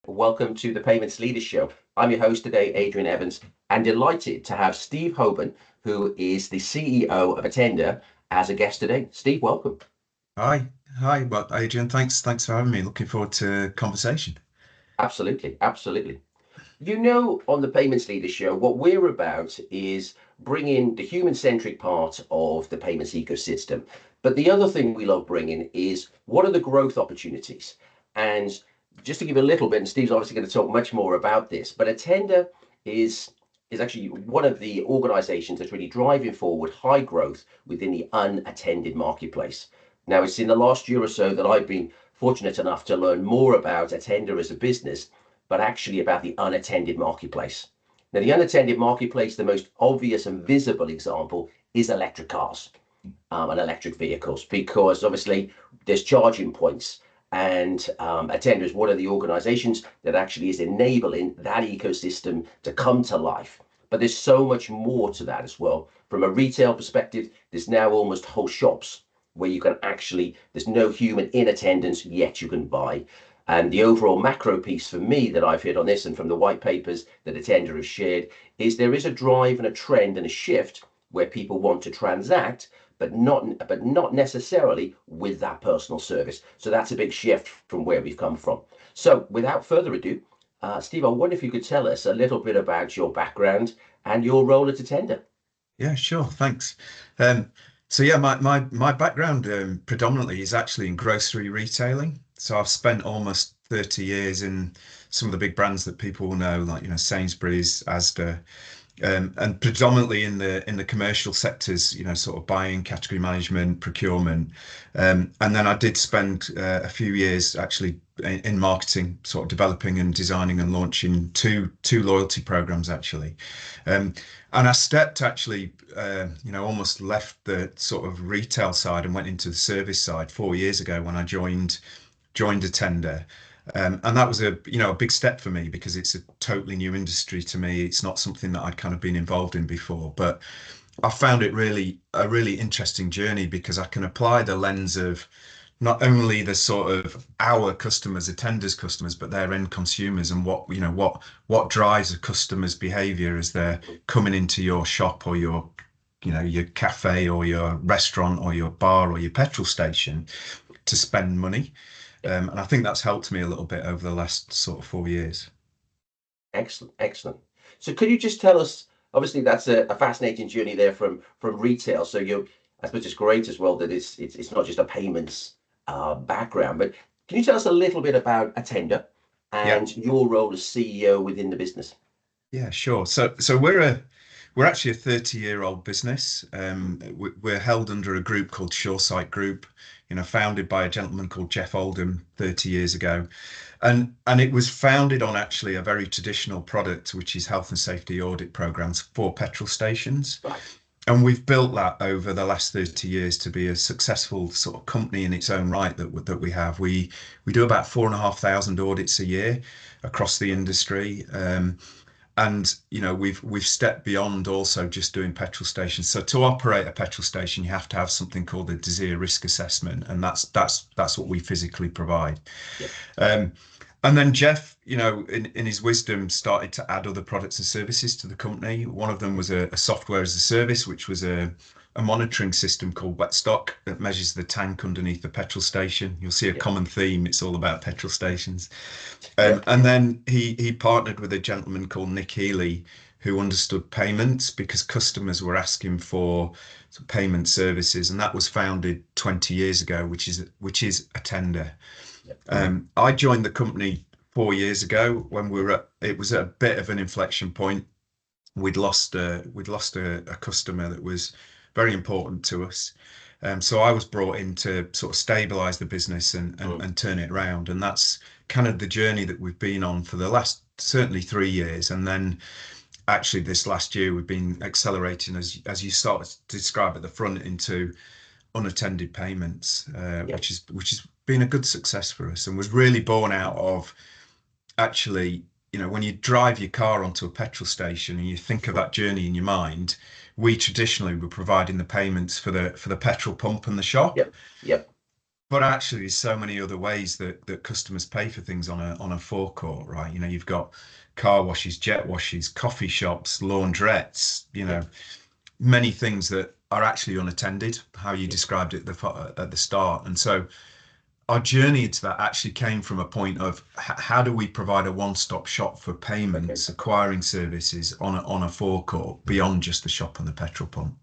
Welcome to the Payments Leaders Show. I'm your host today, Adrian Evans, and delighted to have Steve Hoban, who is the CEO of Attender, as a guest today. Steve, welcome. Hi. Well, Adrian, thanks for having me. Looking forward to conversation. Absolutely, absolutely. On the Payments Leaders Show, what we're about is bringing the human-centric part of the payments ecosystem. But the other thing we love bringing is what are the growth opportunities? And just to give you a little bit, and Steve's obviously going to talk much more about this, but Attender is is actually one of the organizations that's really driving forward high growth within the unattended marketplace. Now, it's in the last year or so that I've been fortunate enough to learn more about Attender as a business, but actually about the unattended marketplace. Now, the unattended marketplace, the most obvious and visible example is electric cars and electric vehicles, because obviously there's charging points. And Attender is one of the organizations that actually is enabling that ecosystem to come to life. But there's so much more to that as well. From a retail perspective, there's now almost whole shops where you can actually, there's no human in attendance, yet you can buy. And the overall macro piece for me that I've hit on this and from the white papers that Attender has shared is there is a drive and a trend and a shift where people want to transact, but not necessarily with that personal service. So that's a big shift from where we've come from. So without further ado, Steve, I wonder if you could tell us a little bit about your background and your role at Attender. Yeah, sure. Thanks. So yeah, my background predominantly is actually in grocery retailing. So I've spent almost 30 years in some of the big brands that people will know, like Sainsbury's, Asda, and predominantly in the commercial sectors, sort of buying, category management, procurement, and then I did spend a few years actually in marketing, sort of developing and designing and launching two loyalty programs actually, and I stepped actually, almost left the sort of retail side and went into the service side 4 years ago when I joined Attender. And that was a big step for me because it's a totally new industry to me. It's not something that I'd kind of been involved in before, but I found it really a really interesting journey because I can apply the lens of not only the sort of our customers, Attender's customers, but their end consumers and what drives a customer's behavior as they're coming into your shop or your cafe or your restaurant or your bar or your petrol station to spend money. And I think that's helped me a little bit over the last sort of 4 years. Excellent, excellent. So could you just tell us, obviously that's a fascinating journey there from retail. So I suppose it's great as well that it's not just a payments background, but can you tell us a little bit about Attender Yeah, and your role as CEO within the business? yeah, sure. So we're actually a 30-year-old business. We're held under a group called Shoresight Group, founded by a gentleman called Jeff Oldham 30 years ago. And it was founded on actually a very traditional product, which is health and safety audit programs for petrol stations. Right. And we've built that over the last 30 years to be a successful sort of company in its own right that we have. We do about 4,500 audits a year across the industry. And we've stepped beyond also just doing petrol stations. So to operate a petrol station, you have to have something called a Desir risk assessment, and that's what we physically provide. Yep. Um, and then Jeff, in his wisdom, started to add other products and services to the company. One of them was a software as a service, which was a monitoring system called Wetstock that measures the tank underneath the petrol station. You'll see a Yep. common theme. It's all about petrol stations. Yep. And then he partnered with a gentleman called Nick Healy, who understood payments because customers were asking for payment services, and that was founded 20 years ago, which is Attender. Yep. I joined the company 4 years ago when it was a bit of an inflection point. We'd lost a customer that was very important to us. So I was brought in to sort of stabilize the business Mm. and turn it around. And that's kind of the journey that we've been on for the last certainly 3 years. And then actually this last year we've been accelerating as you start to describe at the front into unattended payments, Yep. which has been a good success for us and was really born out of actually, when you drive your car onto a petrol station and you think of that journey in your mind, we traditionally were providing the payments for the petrol pump and the shop. Yep. Yep. but actually, there's so many other ways that customers pay for things on a forecourt, right? You know, you've got car washes, jet washes, coffee shops, laundrettes, you Yeah, know, many things that are actually unattended, how you yeah, described it at the start. And so our journey into that actually came from a point of how do we provide a one-stop shop for okay, payments, acquiring services on a forecourt beyond just the shop and the petrol pump.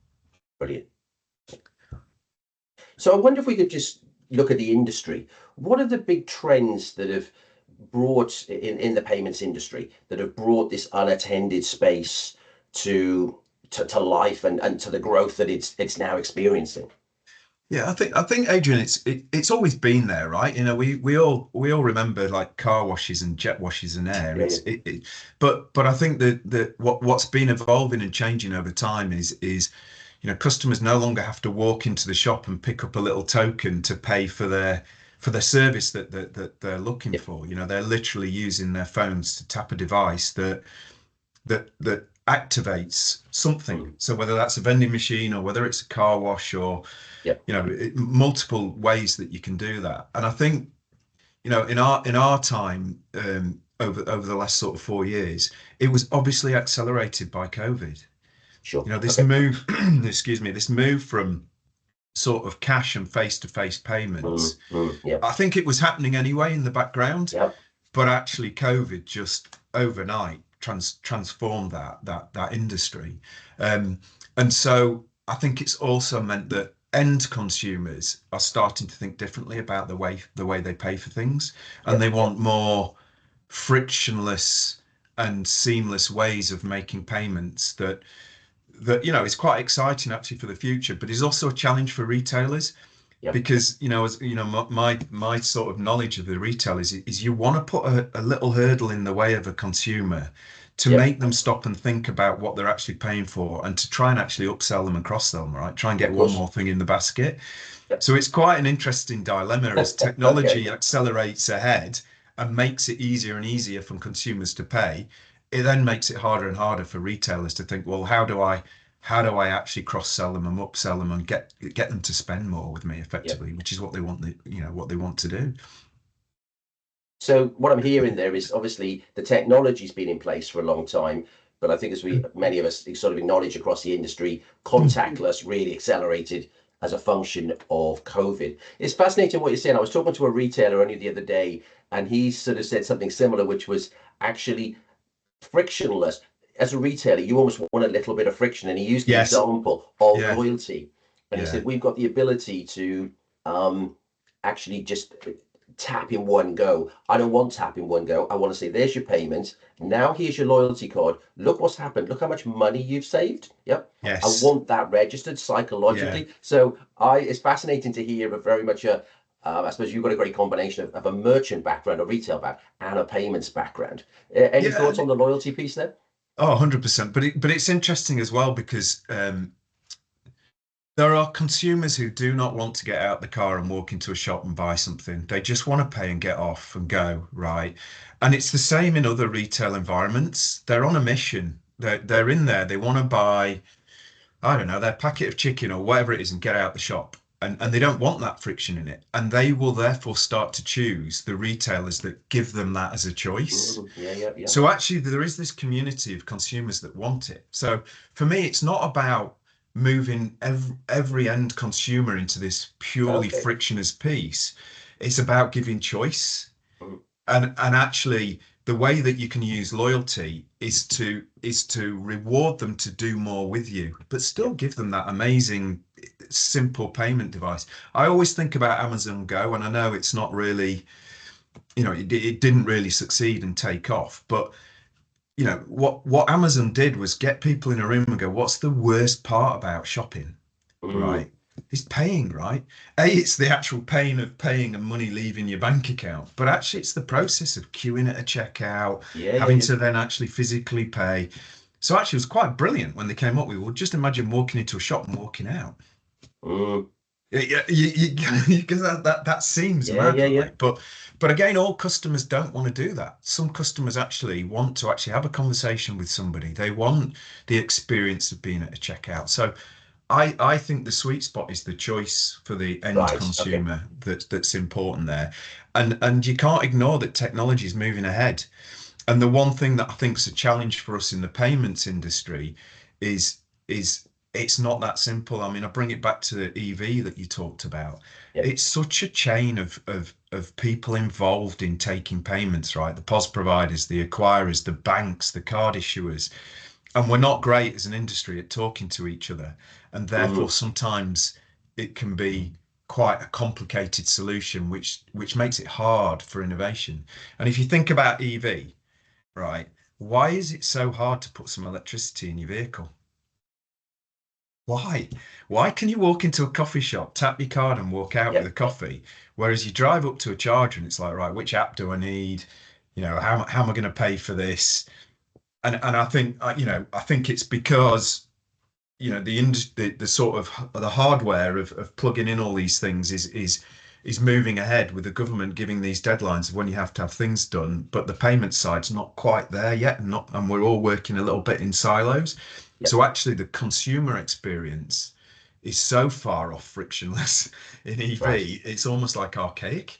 brilliant. So I wonder if we could just look at the industry. What are the big trends that have brought in the payments industry that have brought this unattended space to to life and to the growth that it's now experiencing? Yeah, I think Adrian, it's always been there, right? You know, we all remember like car washes and jet washes and air. Yeah, yeah, But I think that what's been evolving and changing over time is you know, customers no longer have to walk into the shop and pick up a little token to pay for their service that they're looking yeah, for. You know, they're literally using their phones to tap a device that activates something. mm, So whether that's a vending machine or whether it's a car wash or yeah, you know multiple ways that you can do that. And I think you know in our time over the last sort of 4 years, it was obviously accelerated by COVID. sure. You know, this Okay. move, excuse me, this move from sort of cash and face-to-face payments. Yeah, I think it was happening anyway in the background, yeah, but actually COVID just overnight transformed that industry. Um, and so I think it's also meant that end consumers are starting to think differently about the way they pay for things, yeah, and they want more frictionless and seamless ways of making payments that you know is quite exciting actually for the future, but is also a challenge for retailers yeah, because you know as you know my sort of knowledge of the retailers is you want to put a little hurdle in the way of a consumer to yeah. make them stop and think about what they're actually paying for and to try and actually upsell them and cross sell them, right? Try and Of get one course. more thing in the basket. Yeah. So it's quite an interesting dilemma as Okay. technology accelerates ahead and makes it easier and easier for consumers to pay. It then makes it harder and harder for retailers to think, well, how do I actually cross sell them and upsell them and get them to spend more with me Yeah. effectively, which is what they want what they want to do. So what I'm hearing there is obviously the technology's been in place for a long time, but I think as we many of us sort of acknowledge across the industry, contactless really accelerated as a function of COVID. It's fascinating what you're saying. I was talking to a retailer only the other day, and he sort of said something similar, which was actually frictionless. As a retailer, you almost want a little bit of friction. And he used the Yes. example of Yeah. loyalty. And he Yeah. said, we've got the ability to actually just tap in one go. I don't want tap in one go. I want to say, there's your payment. Now here's your loyalty card. Look what's happened. Look how much money you've saved. Yep. I Yes. want that registered Yeah. psychologically. So it's fascinating to hear a very much a I suppose you've got a great combination of a merchant background, a retail background, and a payments background. Any Yeah. thoughts on the loyalty piece there? Oh, 100%. But it's interesting as well because there are consumers who do not want to get out the car and walk into a shop and buy something. They just want to pay and get off and go, right? And it's the same in other retail environments. They're on a mission. They're in there. They want to buy, I don't know, their packet of chicken or whatever it is and get out the shop. And they don't want that friction in it. And they will therefore start to choose the retailers that give them that as a choice. Yeah, yeah, yeah. So actually, there is this community of consumers that want it. So for me, it's not about moving every end consumer into this purely Okay. frictionless piece. It's about giving choice. Mm, And actually, the way that you can use loyalty is to reward them to do more with you, but yeah. still give them that amazing simple payment device. I always think about Amazon Go, and I know it's not really, it didn't really succeed and take off, but what Amazon did was get people in a room and go, what's the worst part about shopping, Mm, right? It's paying, right? It's the actual pain of paying and money leaving your bank account, but actually it's the process of queuing at a checkout, yeah, yeah, having yeah. to then actually physically pay. So actually it was quite brilliant when they came up with, well, just imagine walking into a shop and walking out. Mm, Yeah, because that seems yeah, mad, yeah, yeah. right? But again, all customers don't want to do that. Some customers actually want to actually have a conversation with somebody. They want the experience of being at a checkout. So I think the sweet spot is the choice for the end Right. Okay. consumer that's important there. And you can't ignore that technology is moving ahead. And the one thing that I think is a challenge for us in the payments industry is is it's not that simple. I mean, I bring it back to the EV that you talked about. Yeah. It's such a chain of people involved in taking payments, right? The POS providers, the acquirers, the banks, the card issuers. And we're not great as an industry at talking to each other. And therefore, Hmm. sometimes it can be quite a complicated solution, which makes it hard for innovation. And if you think about EV, right, why is it so hard to put some electricity in your vehicle? Why? Why can you walk into a coffee shop, tap your card, and walk out with Yeah. a coffee? Whereas you drive up to a charger and it's like, right, which app do I need? You know, how am I going to pay for this? And I think I think it's because the sort of the hardware of plugging in all these things is moving ahead with the government giving these deadlines of when you have to have things done, but the payment side's not quite there yet, and we're all working a little bit in silos. Yeah. So actually, the consumer experience is so far off frictionless in Right. EV, it's almost like archaic.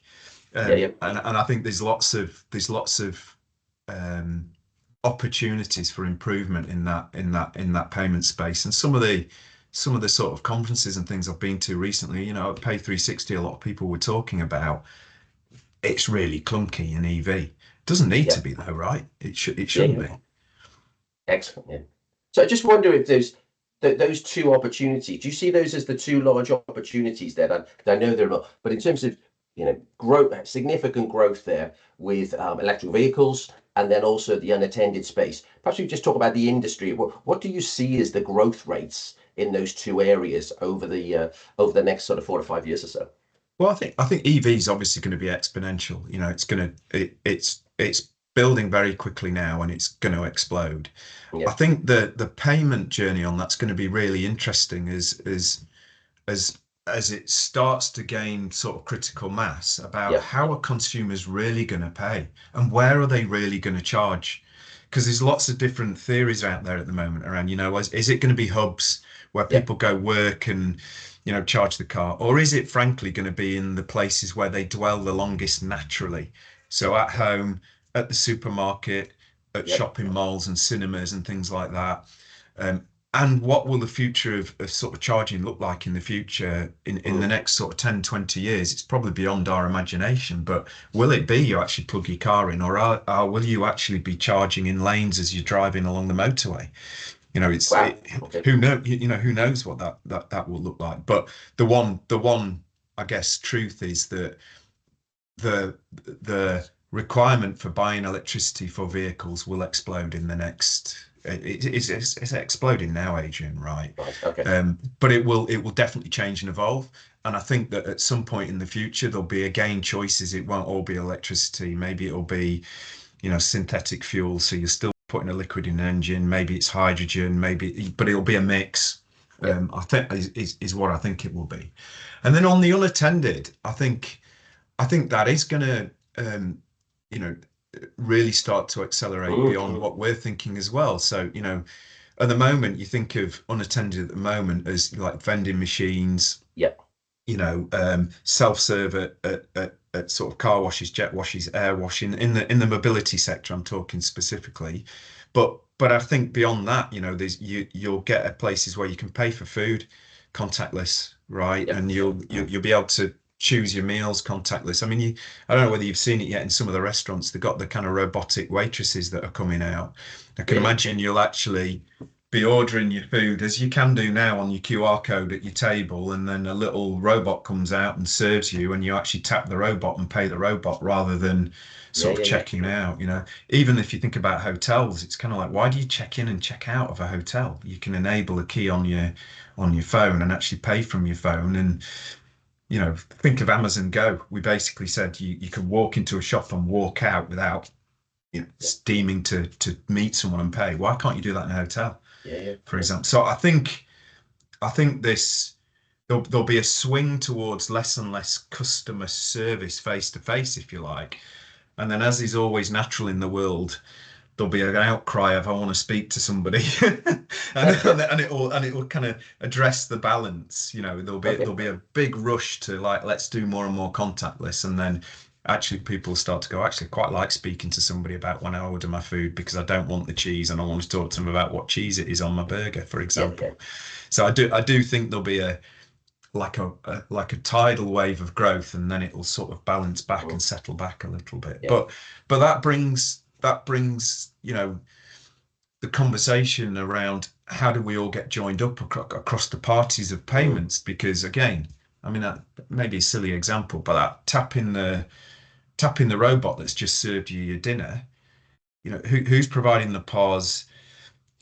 Yeah. Yeah. And I think there's lots of um, opportunities for improvement in that payment space. And some of the sort of conferences and things I've been to recently, at Pay 360, a lot of people were talking about it's really clunky in EV. Doesn't need Yeah. to be though, right? It Yeah. shouldn't Yeah. be. Excellent. Yeah. So I just wonder if those two opportunities, do you see those as the two large opportunities there? I know they're not, but in terms of growth, significant growth there with electric vehicles, and then also the unattended space. Perhaps we just talk about the industry. What do you see as the growth rates in those two areas over the next sort of 4 to 5 years or so? Well, I think EV is obviously going to be exponential. It's building very quickly now, and it's going to explode. I Yeah. think the payment journey on that's going to be really interesting as as it starts to gain sort of critical mass about Yeah. how are consumers really going to pay and where are they really going to charge? Because there's lots of different theories out there at the moment around, is it going to be hubs where Yeah. people go work and, charge the car? Or is it frankly going to be in the places where they dwell the longest naturally? So Yeah. at home, at the supermarket, at Yeah. shopping malls and cinemas and things like that. Um, and what will the future of sort of charging look like in the future in the Mm. next sort of 10, 20 years? It's probably beyond our imagination, but will it be you actually plug your car in, or will you actually be charging in lanes as you're driving along the motorway? Wow. Okay. Who knows what that will look like. But the one I guess truth is that the the requirement for buying electricity for vehicles will explode in the next it's exploding now, Adrian, right? Right. Okay. But it will definitely change and evolve. And I think that at some point in the future there'll be again choices. It won't all be electricity. Maybe it'll be, synthetic fuel. So you're still putting a liquid in an engine. Maybe it's hydrogen, but it'll be a mix. Yeah. I think is what I think it will be. And then on the unattended, I think that is going to, you know, really start to accelerate beyond Mm. what we're thinking as well. So, at the moment, you think of unattended at the moment as like vending machines, Yeah. self-serve at sort of car washes, jet washes, air washing in the mobility sector. I'm talking specifically, but I think beyond that, you'll get at places where you can pay for food contactless, right? Yeah. And you'll be able to choose your meals contactless. I mean, I don't know whether you've seen it yet in some of the restaurants. They've got the kind of robotic waitresses that are coming out. I can Really. imagine you'll actually be ordering your food as you can do now on your QR code at your table, and then a little robot comes out and serves you, and you actually tap the robot and pay the robot rather than Yeah. sort of Yeah. Yeah. checking out. Even if you think about hotels, it's kind of like, why do you check in and check out of a hotel? You can enable a key on your phone and actually pay from your phone. And think of Amazon Go. We basically said you could walk into a shop and walk out without Yeah. steaming to meet someone and pay. Why can't you do that in a hotel, Yeah. Yeah. for example? So I think there'll be a swing towards less and less customer service face to face, if you like. And then, as is always natural in the world, there'll be an outcry of I want to speak to somebody, and it will kind of address the balance. You know, Okay. there'll be a big rush to like let's do more and more contactless, and then actually people start to go, actually I quite like speaking to somebody about when I order my food because I don't want the cheese and I want to talk to them about what cheese it is on my burger, for Yeah, yeah. example. So I do think there'll be a like a tidal wave of growth, and then it will sort of balance back Mm, and settle back a little bit. yeah. But that brings, you know, the conversation around how do we all get joined up across the parties of Mm, payments? Because again, I mean that may be a silly example, but that tapping the robot that's just served you your dinner, you know, who's providing the POS?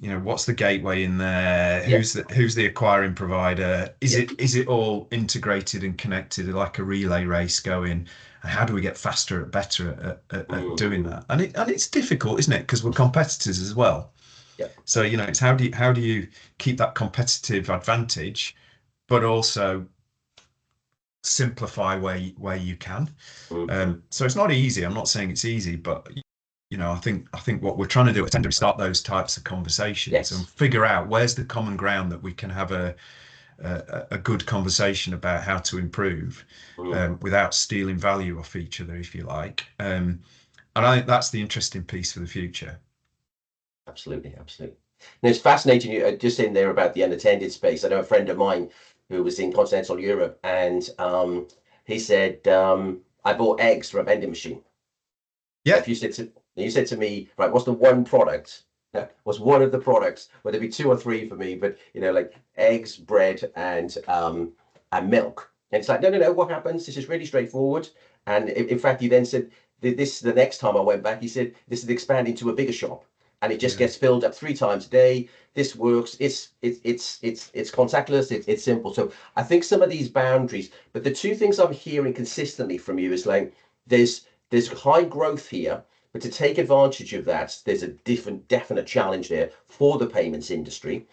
You know, what's the gateway in there? yeah, Who's the acquiring provider? yeah. Is it all integrated and connected like a relay race going? And how do we get faster and better at doing Mm, that? And it's difficult, isn't it? Because we're competitors as well. yeah. So, you know, it's how do you keep that competitive advantage, but also simplify where you can. Mm, So it's not easy. I'm not saying it's easy, but you know, I think what we're trying to do is start those types of conversations and yes. figure out where's the common ground that we can have a good conversation about how to improve Mm, without stealing value off each other, if you like. And I think that's the interesting piece for the future. absolutely, absolutely. And it's fascinating you just in there about the unattended space. I know a friend of mine who was in continental Europe, and he said, I bought eggs from a vending machine. Now, Yeah, if you said to me, right, what's the one product? What's one of the products? Whether it be two or three for me, but you know, like eggs, bread, and milk. And it's like, no, no, no. What happens? This is really straightforward. And in fact, he then said, this the next time I went back, he said, this is expanding to a bigger shop, and it just yeah, gets filled up 3 times a day. This works. It's contactless. It's simple. So I think some of these boundaries, but the two things I'm hearing consistently from you is like there's high growth here, but to take advantage of that, there's a definite challenge there for the payments industry.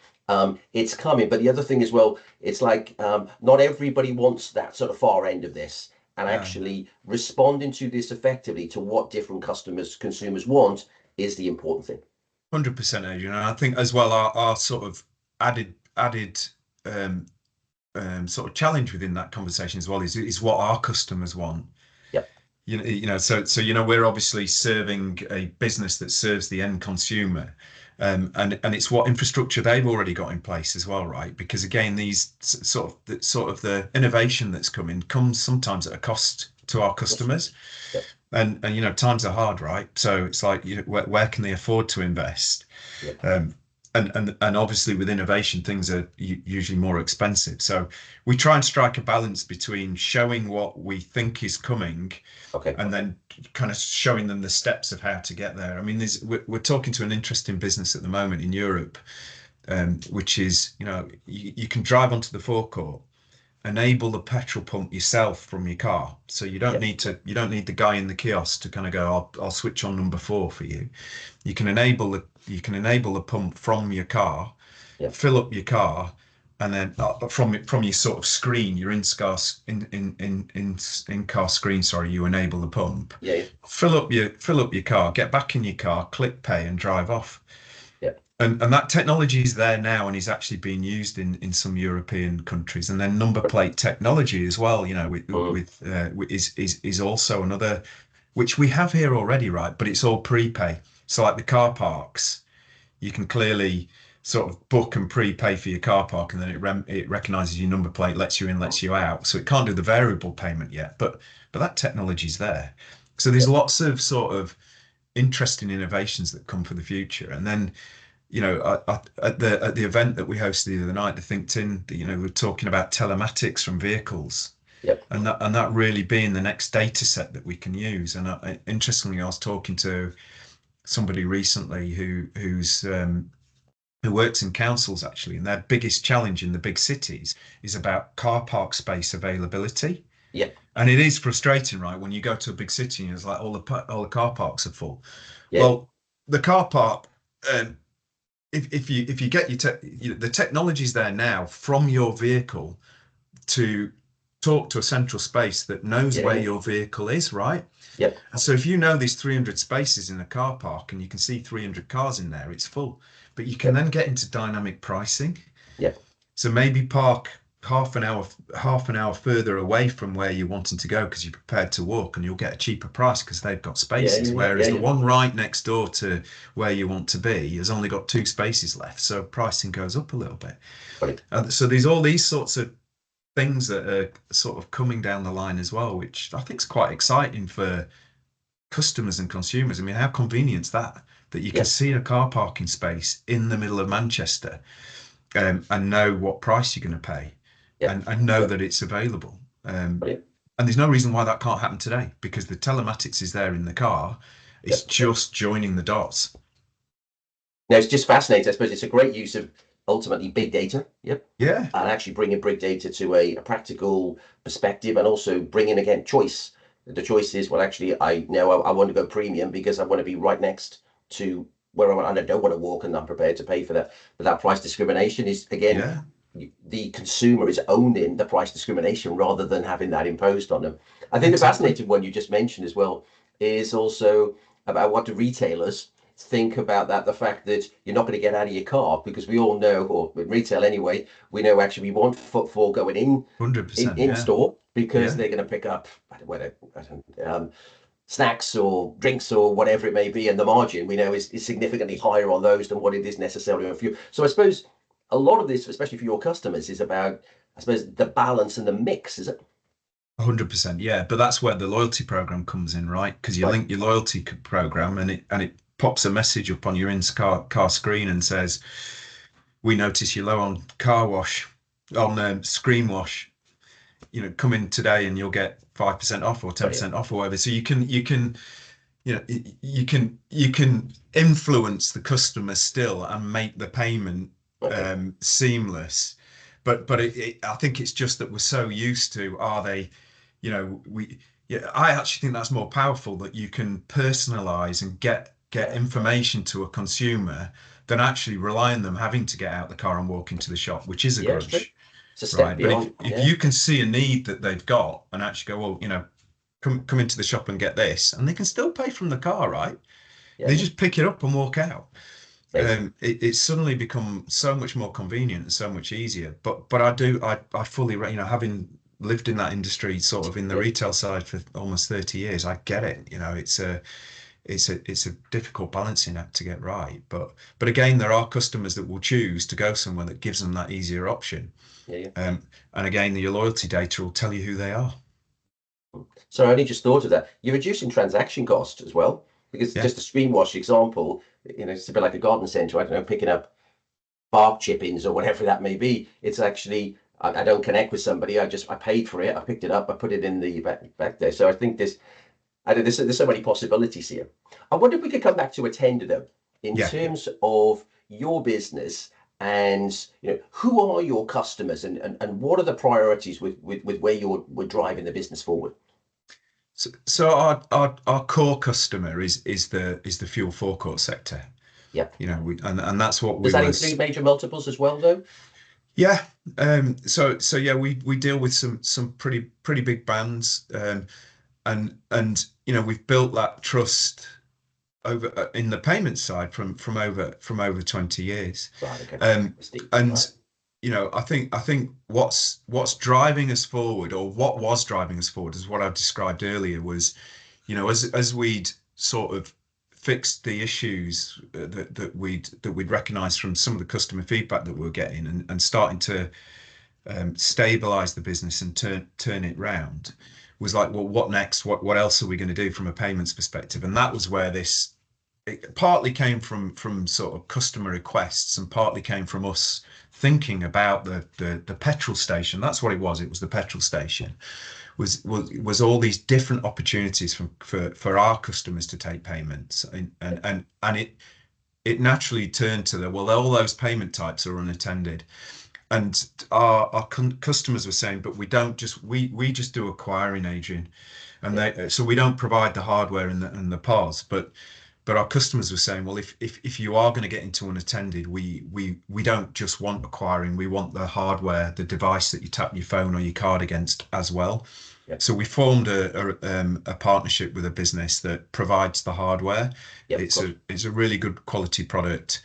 It's coming, but the other thing as well, it's like not everybody wants that sort of far end of this, and no, actually responding to this effectively to what different consumers want is the important thing. 100%, Adrian. And I think as well our sort of added um, sort of challenge within that conversation as well is what our customers want. Yep. So you know we're obviously serving a business that serves the end consumer, and it's what infrastructure they've already got in place as well, right? Because again, these sort of the innovation that's coming comes sometimes at a cost to our Yes. customers, Yep. and you know times are hard, right? So it's like you know, where can they afford to invest? Yep. Um, and obviously with innovation things are usually more expensive, so we try and strike a balance between showing what we think is coming Okay. and then kind of showing them the steps of how to get there. I mean, we're talking to an interesting business at the moment in Europe, which is, you know, you can drive onto the forecourt, enable the petrol pump yourself from your car. So Yep. you don't need the guy in the kiosk to kind of go, I'll switch on number 4 for you. You can enable the pump from your car, Yep. fill up your car, and then from your sort of screen, your in car screen, sorry, you enable the pump, Yeah. Yeah. fill up your car, get back in your car, click pay, and drive off. Yep. And that technology is there now and is actually being used in some European countries. And then number plate technology as well, you know, Mm, is also another, which we have here already, right? But it's all prepay. So like the car parks, you can clearly sort of book and prepay for your car park, and then it recognizes your number plate, lets you in, lets you out. So it can't do the variable payment yet, but that technology's there. So there's yep. lots of sort of interesting innovations that come for the future. And then, you know, at the event that we hosted the other night, the ThinkTin, you know, we're talking about telematics from vehicles, Yep. and that really being the next data set that we can use. And interestingly, I was talking to somebody recently who works in councils actually, and their biggest challenge in the big cities is about car park space availability. Yep. And it is frustrating, right? When you go to a big city and it's like all the car parks are full. Yeah. Well, the car park, um, if you get the technology's there now from your vehicle to talk to a central space that knows Yeah, where yeah, your vehicle is, right? yeah, And so if you know there's 300 spaces in a car park and you can see 300 cars in there, it's full. But you can yeah, then get into dynamic pricing. yeah, So maybe park half an hour further away from where you're wanting to go because you're prepared to walk, and you'll get a cheaper price because they've got yeah, spaces. yeah, yeah, Whereas the yeah. one right next door to where you want to be has only got 2 spaces left. So pricing goes up a little bit. Got it. So there's all these sorts of things that are sort of coming down the line as well, which I think is quite exciting for customers and consumers. I mean, how convenient is that you can Yeah, see a car parking space in the middle of Manchester, and know what price you're going to pay, yeah, and know yeah, that it's available. got it. And there's no reason why that can't happen today because the telematics is there in the car. Yeah. It's just joining the dots. Now it's just fascinating. I suppose it's a great use of ultimately big data. Yep. Yeah, And actually bringing big data to a practical perspective, and also bringing again choice. The choice is, well, actually, I know I want to go premium because I want to be right next to where I want, and I don't want to walk, and I'm prepared to pay for that. But that price discrimination is again, yeah, the consumer is owning the price discrimination rather than having that imposed on them. I think the exactly. fascinating one you just mentioned as well is also about what the retailers think about that, the fact that you're not going to get out of your car, because we all know, or in retail anyway, we know actually we want footfall going in 100%. in Yeah, store because yeah, they're going to pick up I don't, snacks or drinks or whatever it may be, and the margin we know is significantly higher on those than what it is necessarily on fuel. So I suppose a lot of this, especially for your customers, is about, I suppose, the balance and the mix, is it? 100%. Yeah, but that's where the loyalty program comes in, right? Because you Right. link your loyalty program, and it pops a message up on your in-car screen and says, "We notice you're low on car wash, on screen wash. Come in today and you'll get 5% off or Got it. 10% off or whatever." So you can influence the customer still and make the payment Okay. seamless. But I think it's just that we're so used to, are they, we yeah, I actually think that's more powerful, that you can personalize and get information to a consumer than actually rely on them having to get out the car and walk into the shop, which is a Yeah, it's true. grudge, It's a step right? But if beyond. if Yeah. you can see a need that they've got and actually go, well, come into the shop and get this, and they can still pay from the car, right? Yeah, They yeah. just pick it up and walk out. Amazing. It's suddenly become so much more convenient and so much easier. But I fully, having lived in that industry, sort of in the Yeah. retail side for almost 30 years, I get it. It's a difficult balancing act to get right. But again, there are customers that will choose to go somewhere that gives them that easier option. Yeah, yeah. And again, your loyalty data will tell you who they are. So I only just thought of that. You're reducing transaction costs as well, because Yeah. just a screen wash example, it's a bit like a garden centre. I don't know, picking up bark chippings or whatever that may be. It's actually, I don't connect with somebody. I paid for it. I picked it up. I put it in the back there. So I think there's so many possibilities here. I wonder if we could come back to Attender though, in Yeah. terms of your business, and who are your customers, and what are the priorities with where we're driving the business forward. So our core customer is the fuel forecourt sector. Yeah. And that's what Does we that include was. major multiples as well though? Yeah. So yeah, we deal with some pretty big brands, and we've built that trust over in the payment side from over 20 years. Right. Okay. Um, Steep. Right. and I think what's driving us forward, or what was driving us forward, is what I described earlier, was, as we'd sort of fixed the issues that we'd recognized from some of the customer feedback that we were getting, and starting to stabilize the business and turn it round, was like, well, what next? What else are we going to do from a payments perspective? And that was where it partly came from sort of customer requests, and partly came from us thinking about the petrol station. That's what it was. It was the petrol station. Was all these different opportunities for our customers to take payments, and it naturally turned to all those payment types are unattended. And our customers were saying, but we just do acquiring, Adrian, and Yeah. so we don't provide the hardware and the POS, but But our customers were saying, well, if you are going to get into unattended, we don't just want acquiring, we want the hardware, the device that you tap your phone or your card against as well. Yep. So we formed a partnership with a business that provides the hardware. Yep, It's a really good quality product,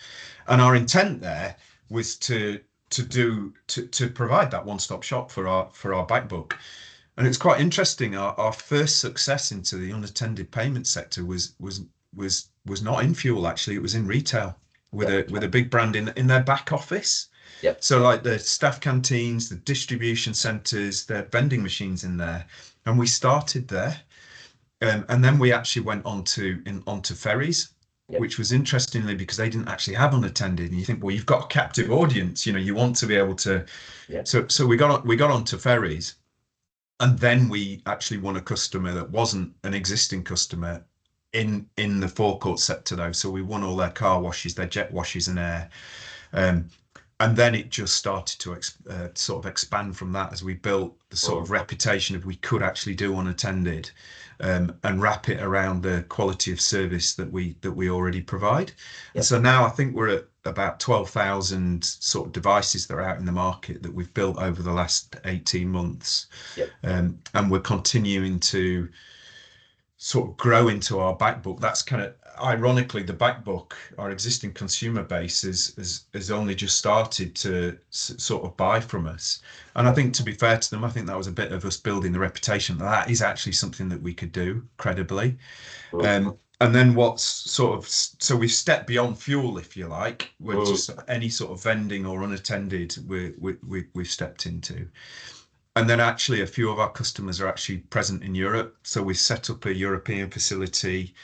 and our intent there was to provide that one-stop shop for our back book. And it's quite interesting. Our first success into the unattended payment sector was not in fuel, actually. It was in retail with a big brand in their back office. Yep. So like the staff canteens, the distribution centers, their vending machines in there. And we started there. And then we actually went onto ferries, Yep. which was interestingly because they didn't actually have unattended. And you think, well, you've got a captive audience, you want to be able to. Yeah. So we got onto ferries. And then we actually won a customer that wasn't an existing customer in the forecourt sector, though. So we won all their car washes, their jet washes and air. And then it just started to sort of expand from that as we built the sort of reputation of we could actually do unattended, and wrap it around the quality of service that we already provide. Yep. And so now I think we're at about 12,000 sort of devices that are out in the market that we've built over the last 18 months. Yep. And we're continuing to sort of grow into our back book. That's kind of ironically the back book, our existing consumer base has only just started to sort of buy from us. And I think, to be fair to them, I think that was a bit of us building the reputation that is actually something that we could do credibly. And then so we've stepped beyond fuel, if you like. We're just any sort of vending or unattended we've stepped into. And then actually a few of our customers are actually present in Europe. So we've set up a European facility.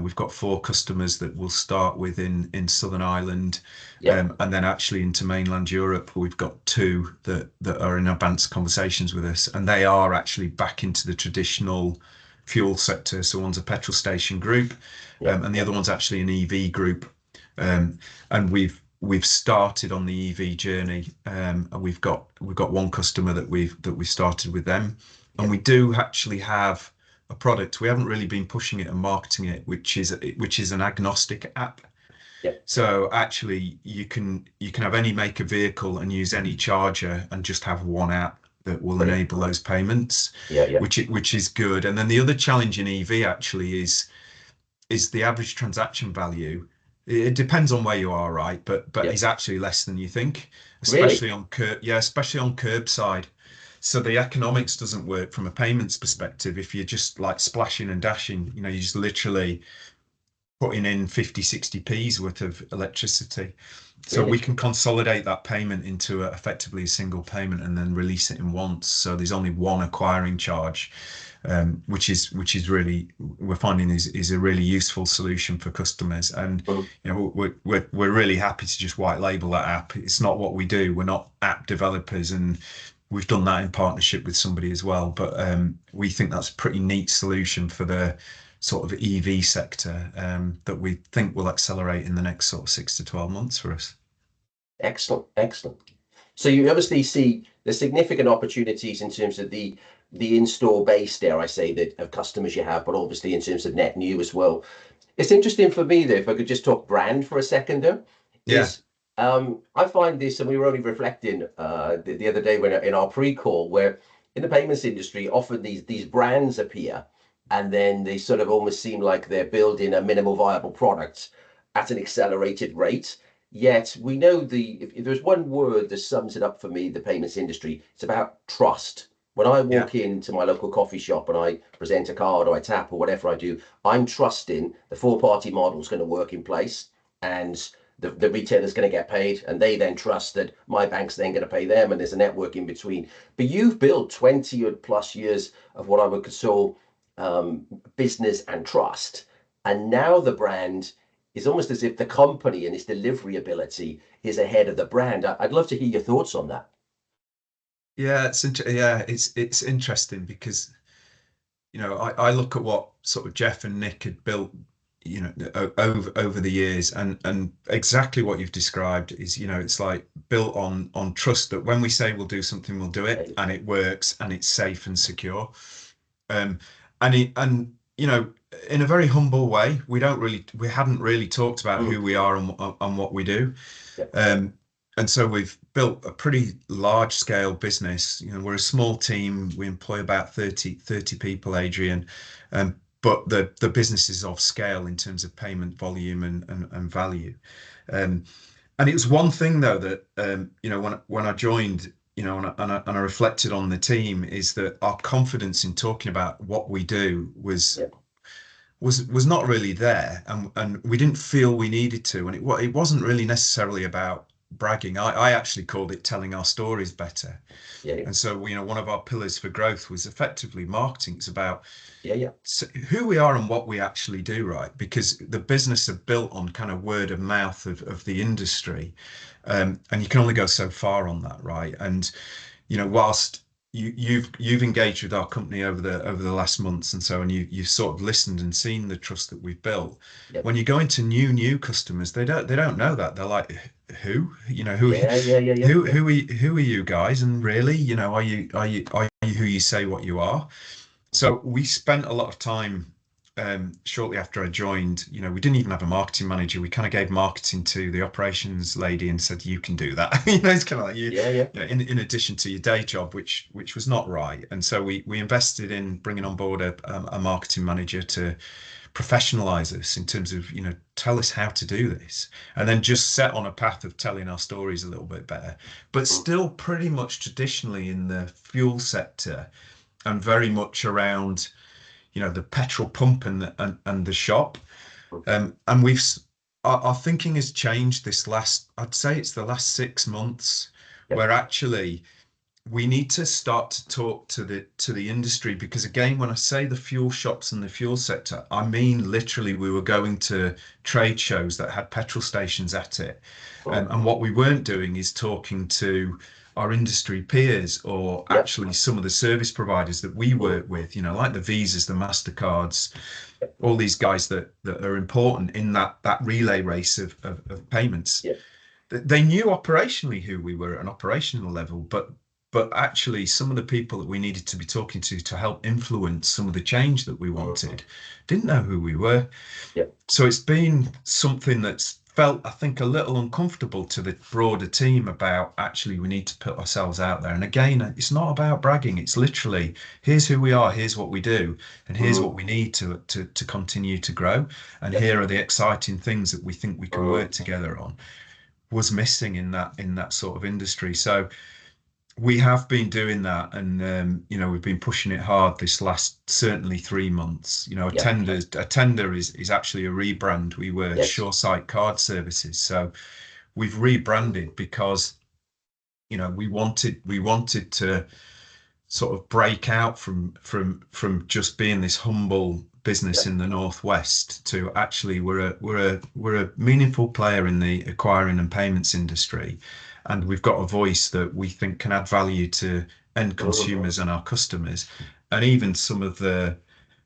We've got 4 customers that we'll start with in Southern Ireland. Yep. And then actually into mainland Europe, we've got 2 that are in advanced conversations with us. And they are actually back into the traditional fuel sector. So one's a petrol station group, yep. And the other one's actually an EV group. And we've started on the EV journey, and we've got 1 customer that we started with them, and we do actually have a product. We haven't really been pushing it and marketing it, which is an agnostic app. Yep. So actually, you can have any make of vehicle and use any charger and just have one app that will enable those payments. Yeah. Which is good. And then the other challenge in EV actually is the average transaction value. It depends on where you are, right? But yep. It's actually less than you think, especially really? Especially on curbside. So the economics doesn't work from a payments perspective. If you're just like splashing and dashing, you're just literally putting in 50-60p's worth of electricity. So we can consolidate that payment into effectively a single payment and then release it in once. So there's only one acquiring charge, which is really, we're finding is a really useful solution for customers. And we're really happy to just white label that app. It's not what we do. We're not app developers, and we've done that in partnership with somebody as well. But we think that's a pretty neat solution for the sort of EV sector that we think will accelerate in the next sort of 6 to 12 months for us. Excellent. So you obviously see the significant opportunities in terms of the install base, dare I say, that of customers you have, but obviously in terms of net new as well. It's interesting for me though, if I could just talk brand for a second though. Yeah. I find this, and we were only reflecting the other day when in our pre-call, where in the payments industry, often these brands appear, and then they sort of almost seem like they're building a minimal viable product at an accelerated rate. Yet we know if there's one word that sums it up for me, the payments industry, it's about trust. When I walk into my local coffee shop and I present a card or I tap or whatever I do, I'm trusting the 4-party model is going to work in place, and the retailer's going to get paid, and they then trust that my bank's then going to pay them, and there's a network in between. But you've built 20 plus years of what I would call business and trust, and now the brand is almost as if the company and its delivery ability is ahead of the brand. I'd love to hear your thoughts on that. Yeah, it's interesting because I look at what sort of Jeff and Nick had built over the years, and exactly what you've described is it's like built on trust, that when we say we'll do something, we'll do it, and it works, and it's safe and secure. And you know, in a very humble way, we hadn't really talked about who we are and what we do. Yeah. And so we've built a pretty large scale business. You know, we're a small team. We employ about 30 people, Adrian. But the business is of scale in terms of payment volume and value. And it was one thing though that you know, when I joined, you know, and I reflected on the team, is that our confidence in talking about what we do was Yeah. was not really there, and we didn't feel we needed to, and it wasn't really necessarily about bragging. I actually called it telling our stories better. Yeah. And so, you know, one of our pillars for growth was effectively marketing. It's about Yeah. who we are and what we actually do, right? Because the business are built on kind of word of mouth of the industry, and you can only go so far on that, right? And you know, whilst you've engaged with our company over the last months and so, and you've sort of listened and seen the trust that we've built. Yeah. When you go into new customers, they don't know that. They're like, who, you know, who are you guys? And really, you know, are you who you say what you are? So we spent a lot of time shortly after I joined. You know, we didn't even have a marketing manager. We kind of gave marketing to the operations lady and said, "You can do that." You know, it's kind of like you know, in addition to your day job, which was not right. And so we invested in bringing on board a marketing manager to professionalize us in terms of, you know, tell us how to do this, and then just set on a path of telling our stories a little bit better, but still pretty much traditionally in the fuel sector and very much around, you know, the petrol pump and the shop. And our thinking has changed this last, I'd say it's the last 6 months, where actually we need to start to talk to the industry, because again, when I say the fuel shops and the fuel sector, I mean literally we were going to trade shows that had petrol stations at it, and what we weren't doing is talking to our industry peers, or actually some of the service providers that we work with, you know, like the Visas, the MasterCards, all these guys that are important in that relay race of payments. They knew operationally who we were at an operational level, but actually some of the people that we needed to be talking to help influence some of the change that we wanted didn't know who we were. So it's been something that's felt, I think, a little uncomfortable to the broader team about actually we need to put ourselves out there. And again, it's not about bragging. It's literally, here's who we are, here's what we do, and here's what we need to continue to grow. And here are the exciting things that we think we can work together on. Was missing in that sort of industry. So we have been doing that, and you know, we've been pushing it hard this last certainly 3 months. You know, a tender is actually a rebrand. We were Shoresight Card Services, so we've rebranded because, you know, we wanted to sort of break out from just being this humble business in the Northwest to actually we're a meaningful player in the acquiring and payments industry, and we've got a voice that we think can add value to end consumers and our customers, and even some of the,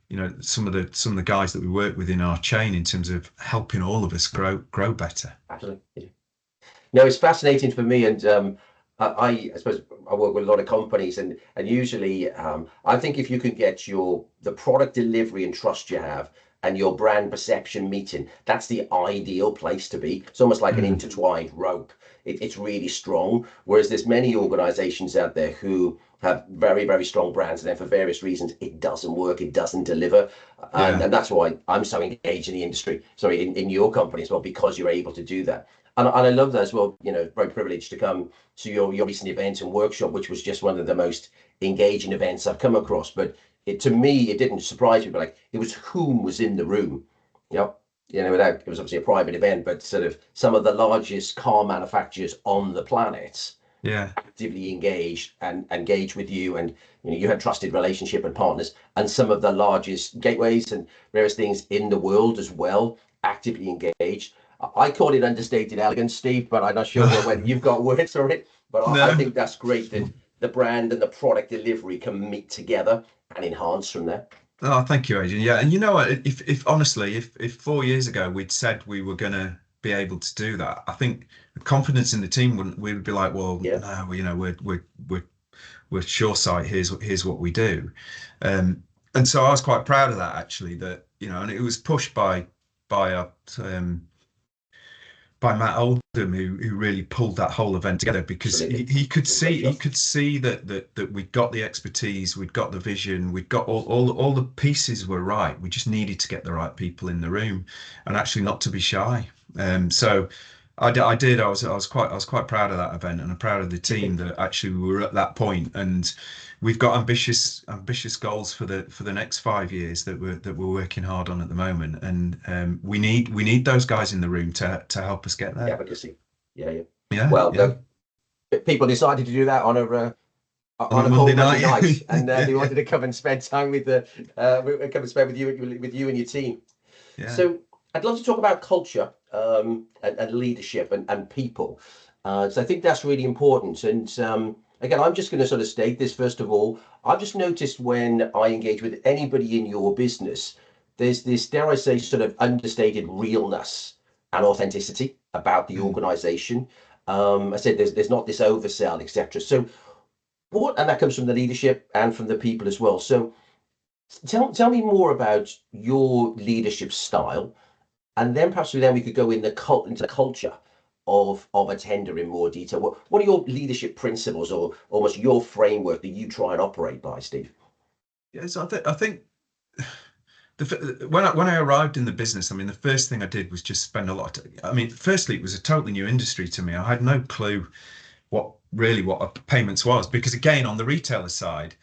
you know, some of the guys that we work with in our chain in terms of helping all of us grow better. Absolutely. No, it's fascinating for me, and I suppose I work with a lot of companies, and usually I think if you can get the product delivery and trust you have and your brand perception meeting, that's the ideal place to be. It's almost like an intertwined rope. It's really strong. Whereas there's many organizations out there who have very, very strong brands, and then for various reasons it doesn't work, it doesn't deliver, and that's why I'm so engaged in the industry. Sorry, in your company as well, because you're able to do that. And I love that as well. You know, very privileged to come to your recent event and workshop, which was just one of the most engaging events I've come across. But to me, it didn't surprise me, but like, it was whom was in the room. You know, it was obviously a private event, but sort of some of the largest car manufacturers on the planet actively engaged and engaged with you, and you know, you had trusted relationship and partners, and some of the largest gateways and various things in the world as well actively engaged. I call it understated elegance, Steve, but I'm not sure whether you've got words for it. But I think that's great that the brand and the product delivery can meet together and enhance from there. Oh, thank you, Adrian. Yeah, and you know what? If honestly, if 4 years ago we'd said we were going to be able to do that, I think the confidence in the team we'd be like, well, no, you know, we're Shoresight. Here's what we do. and so I was quite proud of that, actually, that, you know, and it was pushed by a by Matt Oldham, who really pulled that whole event together, because Absolutely. he could Great see job. that we'd got the expertise, we'd got the vision, we'd got all the pieces were right. We just needed to get the right people in the room, and actually not to be shy. So I did. I was quite proud of that event, and I'm proud of the team that actually we were at that point, and we've got ambitious goals for the next 5 years that we're working hard on at the moment, and we need those guys in the room to help us get The there. advocacy. Yeah, yeah. Yeah, Well, yeah. the people decided to do that On on a a Monday cold Monday night. night, and Yeah, they yeah, wanted to come and spend time with the come and spend with you and your team. yeah. So I'd love to talk about culture, and leadership and people. So I think that's really important. And again, I'm just going to sort of state this first of all. I've just noticed when I engage with anybody in your business, there's this, dare I say, sort of understated realness and authenticity about the Mm. organization. I said there's not this oversell, etc. So what, and that comes from the leadership and from the people as well. So tell me more about your leadership style, and then perhaps then we could go in into the culture of a tender in more detail. What are your leadership principles, or almost your framework that you try and operate by, Steve? Yes, I think when I arrived in the business, I mean, the first thing I did was just spend a lot of I mean, firstly, it was a totally new industry to me. I had no clue what a payments was, because again, on the retailer side,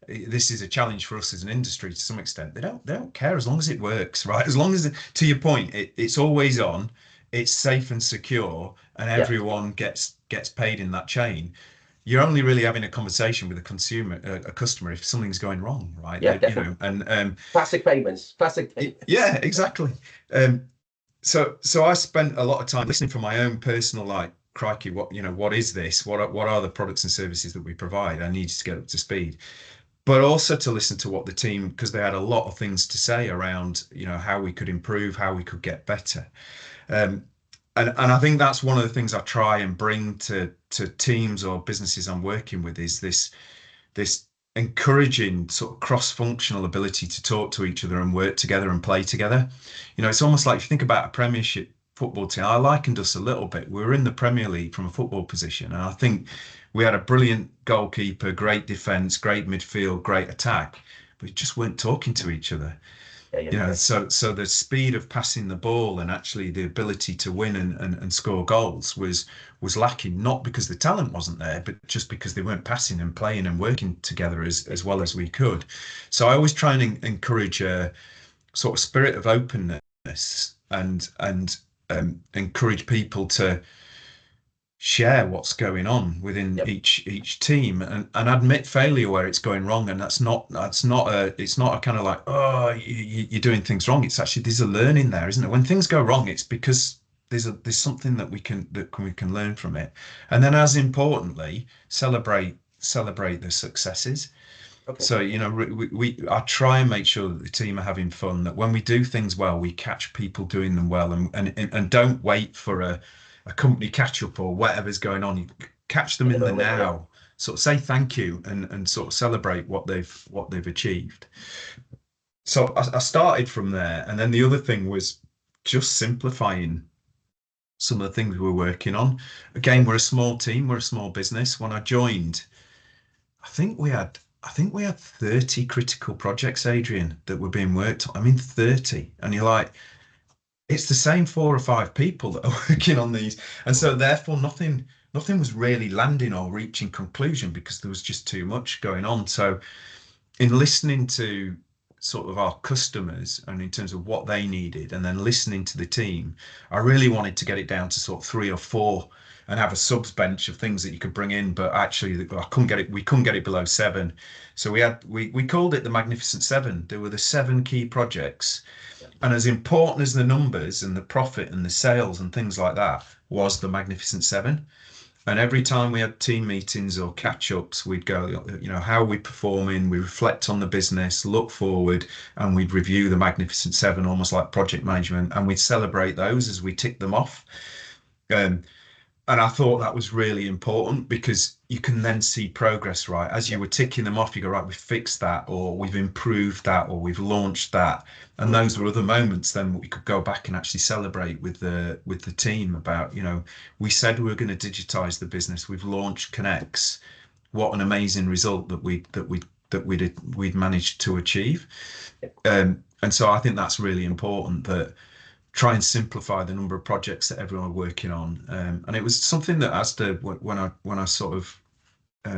this is a challenge for us as an industry to some extent. They don't care as long as it works, right? As long as, to your point, it's always on, it's safe and secure, and Yeah, everyone gets paid in that chain. You're only really having a conversation with a consumer, a customer, if something's going wrong, right? yeah, They, you definitely. know, and Classic payments, classic payments. yeah, exactly. Um, so I spent a lot of time listening from my own personal, like, crikey, what is this? What are the products and services that we provide? I needed to get up to speed, but also to listen to what the team, because they had a lot of things to say around, how we could improve, how we could get better. Um, and I think that's one of the things I try and bring to teams or businesses I'm working with, is this encouraging sort of cross-functional ability to talk to each other and work together and play together. It's almost like, if you think about a Premiership football team, I likened us a little bit. We were in the Premier League from a football position, and I think we had a brilliant goalkeeper, great defence, great midfield, great attack, but we just weren't talking to each other. Yeah, yeah, yeah. So the speed of passing the ball and actually the ability to win and score goals was lacking, not because the talent wasn't there, but just because they weren't passing and playing and working together as well as we could. So I always try and encourage a sort of spirit of openness, and encourage people to share what's going on within Yep. each team, and admit failure where it's going wrong. And it's not a kind of like, oh, you're doing things wrong. It's actually, there's a learning there, isn't it? When things go wrong, it's because there's something that we can learn from it. And then, as importantly, celebrate the successes. Okay. So, I try and make sure that the team are having fun, that when we do things well, we catch people doing them well, and don't wait for a company catch up or whatever's going on. You catch them In the in the moment, yeah. now, sort of say thank you, and sort of celebrate what they've achieved. So I started from there, and then the other thing was just simplifying some of the things we were working on. Again, we're a small team, we're a small business. When I joined, I think we had I think we had 30 critical projects, Adrian, that were being worked on. I mean, 30. And you're like, it's the same 4 or 5 people that are working on these. And so therefore nothing was really landing or reaching conclusion, because there was just too much going on. So in listening to sort of our customers, and in terms of what they needed, and then listening to the team, I really wanted to get it down to sort of 3 or 4, and have a subs bench of things that you could bring in. But actually, we couldn't get it below 7. So we called it the Magnificent Seven. There were the 7 key projects, Yeah. and as important as the numbers and the profit and the sales and things like that was the Magnificent Seven. And every time we had team meetings or catch ups, we'd go, how are we performing? We reflect on the business, look forward, and we'd review the Magnificent Seven, almost like project management, and we'd celebrate those as we tick them off. Um, And I thought that was really important because you can then see progress, right? As you were ticking them off, you go, right, we've fixed that, or we've improved that, or we've launched that. And Mm. those were other moments then we could go back and actually celebrate with the team about, we said we were going to digitize the business. We've launched Connects. What an amazing result we'd managed to achieve. And so I think that's really important, that try and simplify the number of projects that everyone are working on. And it was something that Asda, when I sort of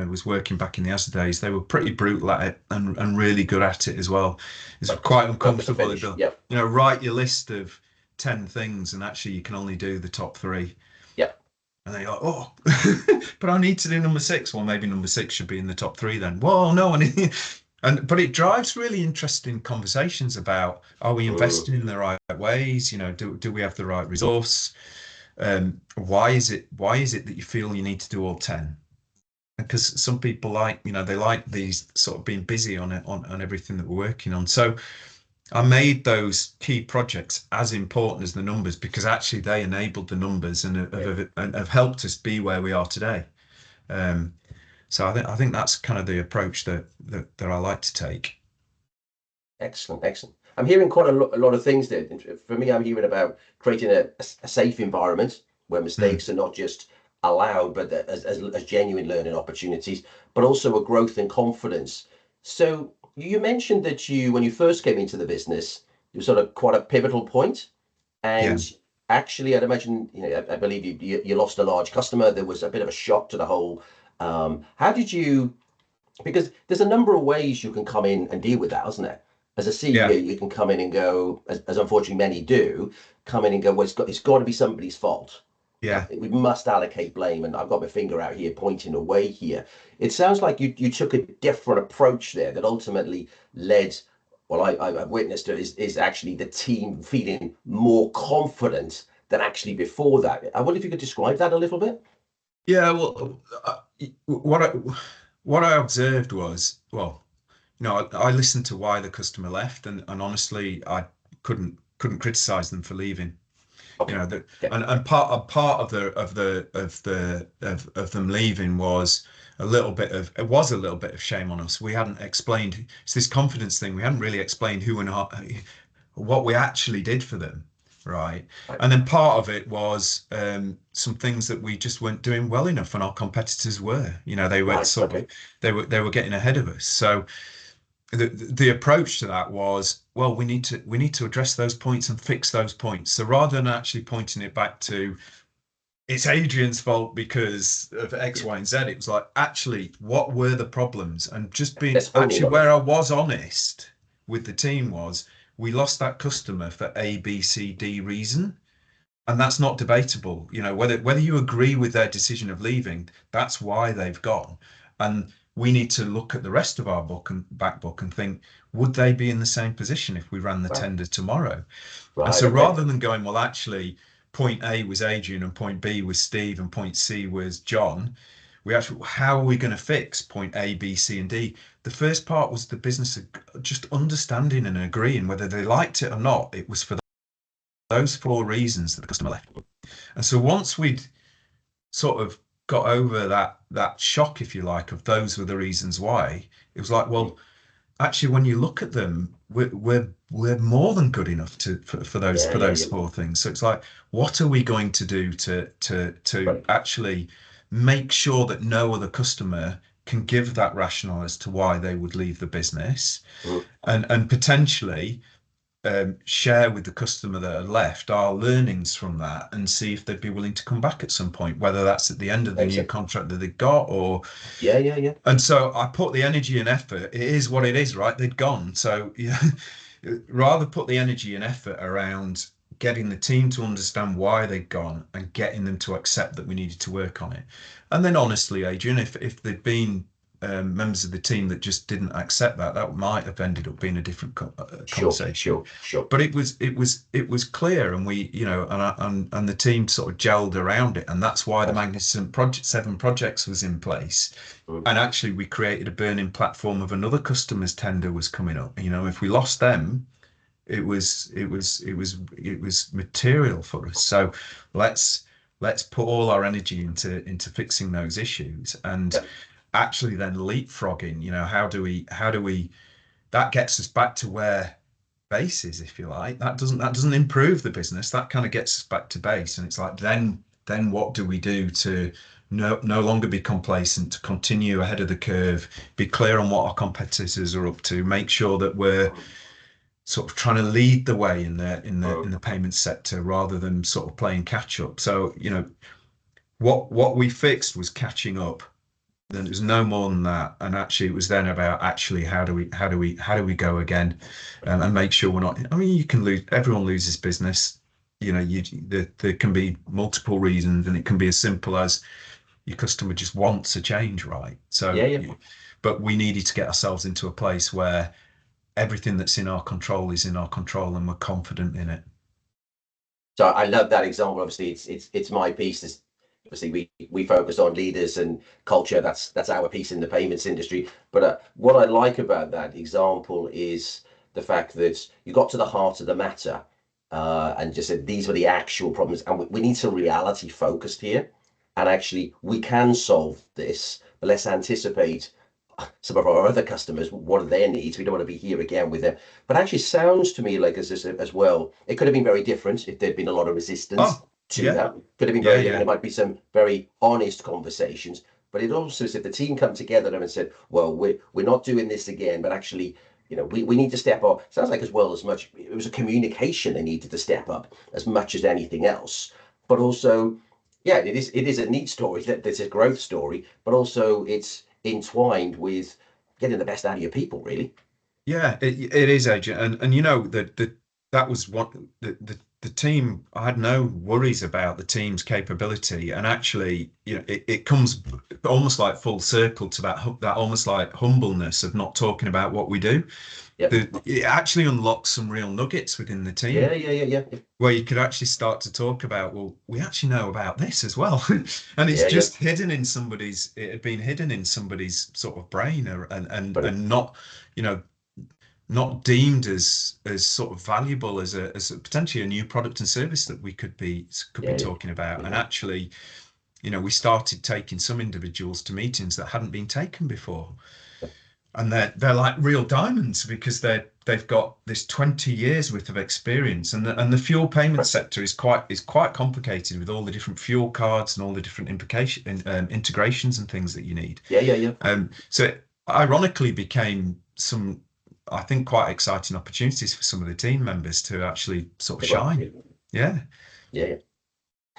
was working back in the Asda days, they were pretty brutal at it and really good at it as well. It's quite uncomfortable. Yeah. Write your list of 10 things and actually you can only do the top 3. Yeah. And they're like, oh, but I need to do number 6. Well, maybe number 6 should be in the top 3 then. Well, no, but it drives really interesting conversations about, are we investing in the right ways? Do we have the right resource? Why is it that you feel you need to do all 10? Because some people they like these sort of being busy on it, on everything that we're working on. So I made those key projects as important as the numbers, because actually they enabled the numbers and have helped us be where we are today. So I think that's kind of the approach that I like to take. Excellent, excellent. I'm hearing quite a lot of things there. For me, I'm hearing about creating a safe environment where mistakes are not just allowed, but as genuine learning opportunities, but also a growth in confidence. So you mentioned that when you first came into the business, you were sort of quite a pivotal point, and actually, I'd imagine, I believe you lost a large customer. There was a bit of a shock to the whole. How did you? Because there's a number of ways you can come in and deal with that, isn't there? As a CEO, you can come in and go, as unfortunately many do, come in and go, well, it's got to be somebody's fault. Yeah. We must allocate blame, and I've got my finger out here pointing away here. It sounds like you took a different approach there that ultimately led, well, I've witnessed it, is actually the team feeling more confident than actually before that. I wonder if you could describe that a little bit. Yeah, well, what I observed was, well, I listened to why the customer left, and honestly, I couldn't criticize them for leaving. Okay. And part of them leaving was a little bit of shame on us. We hadn't explained, it's this confidence thing. We hadn't really explained who and what we actually did for them. Right. And then part of it was some things that we just weren't doing well enough, and our competitors were. They were they were getting ahead of us. So the approach to that was, well, we need to address those points and fix those points. So rather than actually pointing it back to, it's Adrian's fault because of X, Y, and Z, it was like, actually, what were the problems? And just being actually where I was honest with the team was, we lost that customer for A, B, C, D reason. And that's not debatable. Whether you agree with their decision of leaving, that's why they've gone. And we need to look at the rest of our back book and think, would they be in the same position if we ran the tender tomorrow? Right. And so rather than going, well, actually, point A was Adrian and point B was Steve and point C was John, we actually, how are we going to fix point A, B, C, and D? The first part was the business just understanding and agreeing whether they liked it or not. It was for those 4 reasons that the customer left. And so once we'd sort of got over that shock, if you like, of those were the reasons why, it was like, well, actually, when you look at them, we're more than good enough for those 4 things. So it's like, what are we going to do to actually make sure that no other customer can give that rationale as to why they would leave the business, and potentially share with the customer that are left our learnings from that, and see if they'd be willing to come back at some point, whether that's at the end of the new contract that they've got, or And so I put the energy and effort. It is what it is, right? They'd gone. So rather put the energy and effort around getting the team to understand why they'd gone and getting them to accept that we needed to work on it. And then honestly, Adrian, if there'd been members of the team that just didn't accept that might have ended up being a different conversation. Sure. But it was clear, and we, and the team sort of gelled around it, and that's why the Magnificent 7 projects was in place. And actually, we created a burning platform of another customer's tender was coming up. If we lost them, it was material for us. So let's let's put all our energy into fixing those issues, and Yeah. actually then leapfrogging, how do we that gets us back to where base is, if you like. That doesn't improve the business. That kind of gets us back to base. And it's like, then what do we do to no longer be complacent, to continue ahead of the curve, be clear on what our competitors are up to, make sure that we're sort of trying to lead the way in the payment sector rather than sort of playing catch up. So, what we fixed was catching up. Then it was no more than that, and actually it was then about actually how do we go again, and make sure we're not. I mean, you can lose. Everyone loses business. There can be multiple reasons, and it can be as simple as your customer just wants a change, right? So, Yeah. but we needed to get ourselves into a place where everything that's in our control is in our control, and we're confident in it. So I love that example. Obviously, it's my piece. Obviously, we focus on leaders and culture. That's our piece in the payments industry. But what I like about that example is the fact that you got to the heart of the matter, and just said these were the actual problems, and we need some reality focused here. And actually, we can solve this, but let's anticipate some of our other customers. What are their needs? We don't want to be here again with them. But actually, sounds to me like as well, it could have been very different if there'd been a lot of resistance Oh, to yeah, that. Could have been yeah, very different. yeah, There might be some very honest conversations. But it also is if the team come together and said, well, we're not doing this again, but actually, we need to step up. Sounds like as well as much, it was a communication they needed to step up as much as anything else. But also, yeah, it is a neat story. There's a growth story, but also it's entwined with getting the best out of your people, really. yeah. It is, Adrian, and that was what the team. I had no worries about the team's capability, and actually, it comes almost like full circle to that almost like humbleness of not talking about what we do. Yeah, It actually unlocks some real nuggets within the yeah, team yeah, yeah, yeah, where you could actually start to talk about, well, we actually know about this as well. And it's yeah, yeah. just it had been hidden in somebody's sort of brain, But and not, you know, not deemed as sort of valuable as potentially a new product and service that we could be yeah, yeah, talking about. And yeah. actually, we started taking some individuals to meetings that hadn't been taken before, and they're like real diamonds because they've got this 20 years worth of experience, and the fuel payment sector is quite complicated with all the different fuel cards and all the different integrations and things that you need. Yeah, yeah, yeah. So it ironically became some, I think, quite exciting opportunities for some of the team members to actually sort of Well, shine. Yeah, yeah, yeah.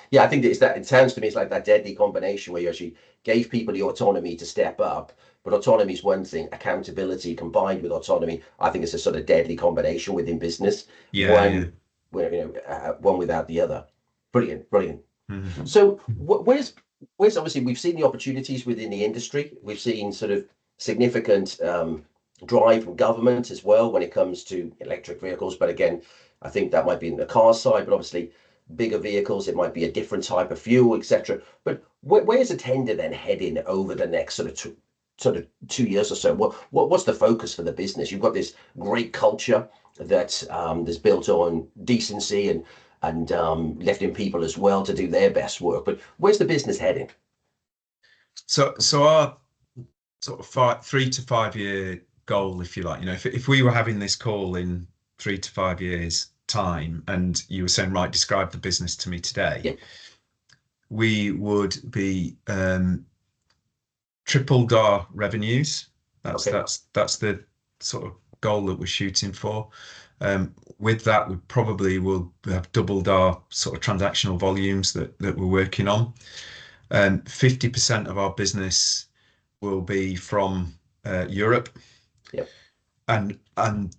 Yeah, I think it's that. It sounds to me it's like that deadly combination where you actually gave people the autonomy to step up, but autonomy is one thing. Accountability combined with autonomy, I think it's a sort of deadly combination within business. yeah, yeah. One, where one without the other. Brilliant, brilliant. Mhm. So where's obviously we've seen the opportunities within the industry. We've seen sort of significant drive from government as well when it comes to electric vehicles. But again, I think that might be in the car side, but obviously bigger vehicles, it might be a different type of fuel, etc. But where's a tender then heading over the next sort of 2 years or so? What's the focus for the business? You've got this great culture that that's built on decency and lifting people as well to do their best work. But where's the business heading? So our sort of 3 to 5 year goal, if you like, if we were having this call in 3 to 5 years time and you were saying, right, describe the business to me today, Yeah. we would be tripled our revenues. That's Okay. that's that's the sort of goal that we're shooting for. With that, we probably will have doubled our sort of transactional volumes that we're working on. 50% of our business will be from Europe, Yeah. and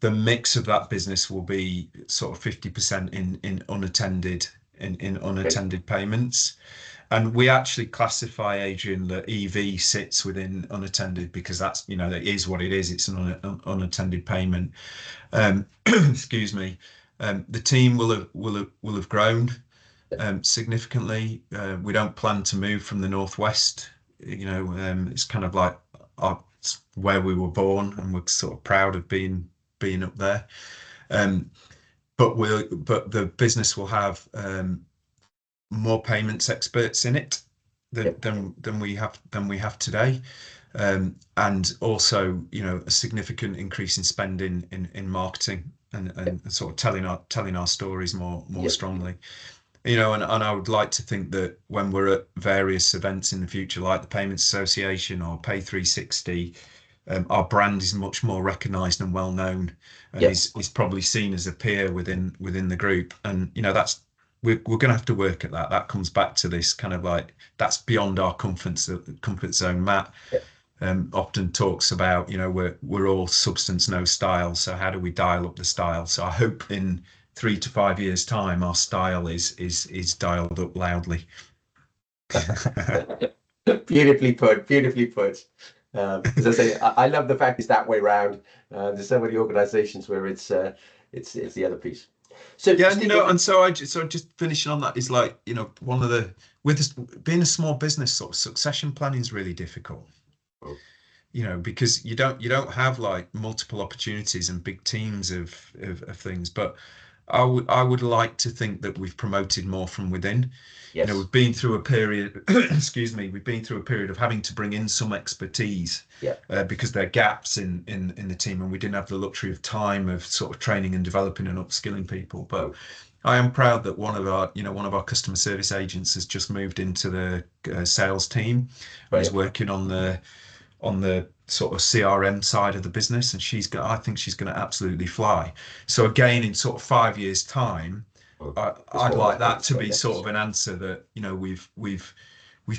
the mix of that business will be sort of 50% in unattended in Okay. unattended payments. And we actually classify, Adrian, that EV sits within unattended because that is what it is. It's an unattended payment. Excuse me. The team will have grown significantly. We don't plan to move from the northwest. It's kind of like where we were born, and we're sort of proud of being up there. But the business will have more payments experts in it Yep. than we have today. And also, you know, a significant increase in spending in marketing and sort of telling our stories more Yep. strongly. You know, and I would like to think that when we're at various events in the future, like the Payments Association or Pay 360, our brand is much more recognised and well known, and Yep. is probably seen as a peer within the group. And you know, that's we're going to have to work at that. That comes back to this kind of like that's beyond our comfort zone. Matt Yep. often talks about, you know, we're all substance, no style. So how do we dial up the style? So I hope in 3 to 5 years' time, our style is dialed up loudly. Beautifully put. Beautifully put. As I say, I love the fact it's that way around. There's so many organisations where it's the other piece. So Yeah, and you Steve, know, and so just finishing on that is like, you know, one of the with this, being a small business, sort of succession planning is really difficult. You know, because you don't have like multiple opportunities and big teams of things. But I would like to think that we've promoted more from within. You know, yes, we've been through a period, excuse me, we've been through a period of having to bring in some expertise yeah, because there are gaps in the team, and we didn't have the luxury of time of sort of training and developing and upskilling people. But I am proud that one of our customer service agents has just moved into the sales team and is brilliant. working on the sort of CRM side of the business, and I think she's going to absolutely fly. So again, in sort of 5 years' time, It's I'd more like likely that to to say be sort yes. of an answer that, you know, we've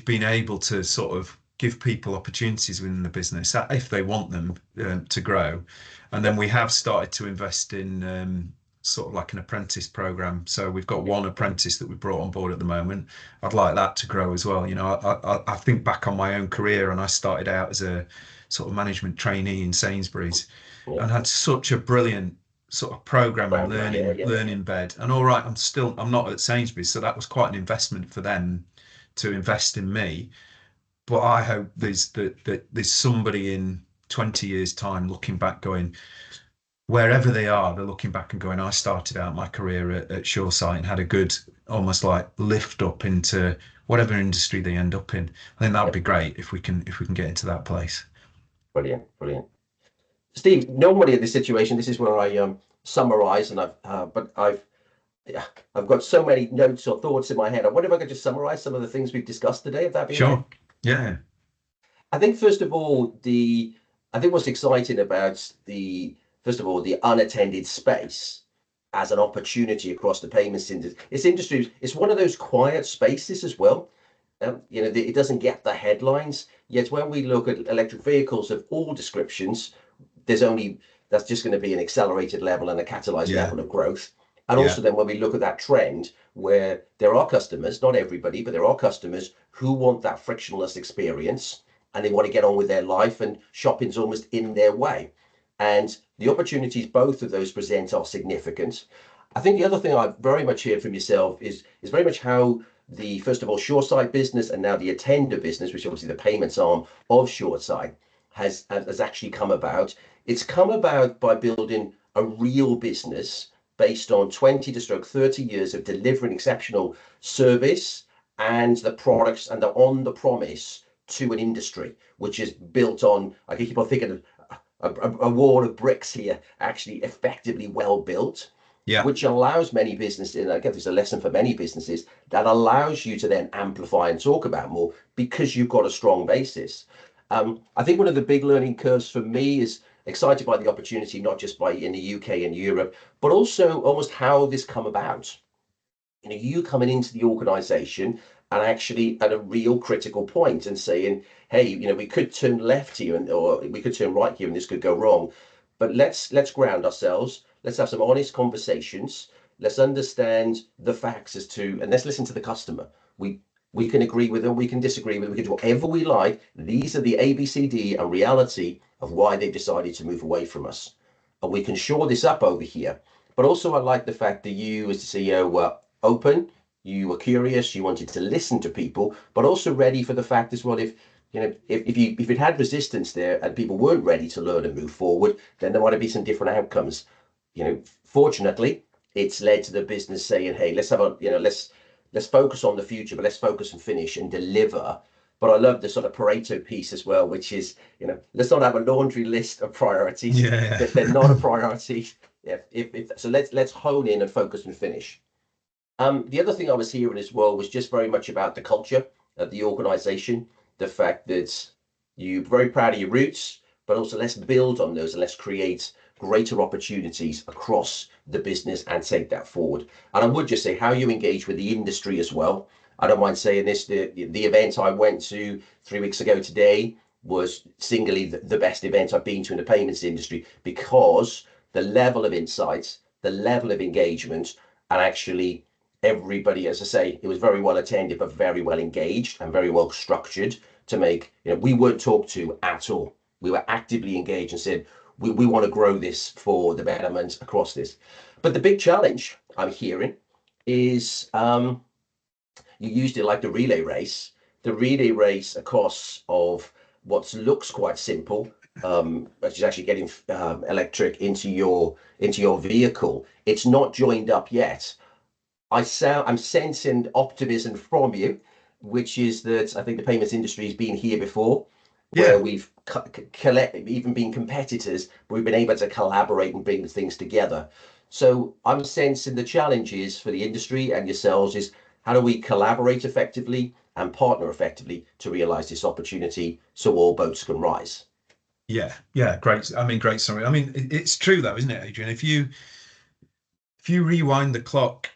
been able to sort of give people opportunities within the business if they want them to grow, and then Yep. we have started to invest in sort of like an apprentice program. So we've got one apprentice that we brought on board at the moment. I'd like that to grow as well. You know, I think back on my own career, and I started out as a sort of management trainee in Sainsbury's, Yeah. and had such a brilliant sort of program and Grounding. Yeah. Yeah. learning bed. And all right, I'm not at Sainsbury's, so that was quite an investment for them to invest in me. But I hope there's somebody in 20 years' time looking back, going, wherever they are, they're looking back and going, I started out my career at Shoresite and had a good, almost like lift up into whatever industry they end up in. I think that would Yep. be great if we can get into that place. Brilliant. Brilliant. Steve, normally in this situation, this is where I summarize, and yeah, I've got so many notes or thoughts in my head. I wonder if I could just summarize some of the things we've discussed today, if that'd be okay. Sure. Yeah. I think first of all, I think what's exciting about first of all, the unattended space as an opportunity across the payments industry. It's one of those quiet spaces as well. It doesn't get the headlines. Yet when we look at electric vehicles of all descriptions, there's only that's just going to be an accelerated level and a catalyzed Yeah. level of growth. And Yeah. also then when we look at that trend where there are customers, not everybody, but there are customers who want that frictionless experience and they want to get on with their life, and shopping's almost in their way. And the opportunities both of those present are significant. I think the other thing I've very much heard from yourself is very much how the first of all Shoreside business and now the Attender business, which is obviously the payments arm of Shoreside, has actually come about. It's come about by building a real business based on 20 to stroke 30 years of delivering exceptional service and the products and the on the promise to an industry, which is built on, I can keep on thinking of a wall of bricks here, actually effectively well built, Yeah. which allows many businesses, and I guess it's a lesson for many businesses, that allows you to then amplify and talk about more because you've got a strong basis. I think one of the big learning curves for me is excited by the opportunity, not just by in the UK and Europe, but also almost how this come about. You coming into the organization and actually at a real critical point and saying, hey, we could turn left here or we could turn right here and this could go wrong. But let's ground ourselves. Let's have some honest conversations. Let's understand the facts as to, and let's listen to the customer. We can agree with them, we can disagree with them, we can do whatever we like. These are the ABCD and reality of why they've decided to move away from us. And we can shore this up over here. But also I like the fact that you as the CEO were open, you were curious, you wanted to listen to people, but also ready for the fact as well, if it had resistance there and people weren't ready to learn and move forward, then there might be some different outcomes. Fortunately, it's led to the business saying, hey, let's have a, let's let's focus on the future, but let's focus and finish and deliver. But I love the sort of Pareto piece as well, which is, let's not have a laundry list of priorities. Yeah. They're not a priority. Yeah, so let's hone in and focus and finish. The other thing I was hearing as well was just very much about the culture of the organization, the fact that you're very proud of your roots, but also let's build on those and let's create greater opportunities across the business and take that forward. And I would just say how you engage with the industry as well. I don't mind saying this, the event I went to 3 weeks ago today was singly the best event I've been to in the payments industry, because the level of insights, the level of engagement, and actually everybody, as I say, it was very well attended, but very well engaged and very well structured to make, we weren't talked to at all. We were actively engaged and said, we want to grow this for the betterment across this. But the big challenge I'm hearing is, you used it like the relay race. The relay race across of what looks quite simple, which is actually getting electric into your vehicle. It's not joined up yet. I'm sensing optimism from you, which is that I think the payments industry has been here before, where we've even been competitors, but we've been able to collaborate and bring things together. So I'm sensing the challenges for the industry and yourselves is how do we collaborate effectively and partner effectively to realize this opportunity so all boats can rise? Yeah, great. I mean, great summary. I mean, it's true though, isn't it, Adrian? If you rewind the clock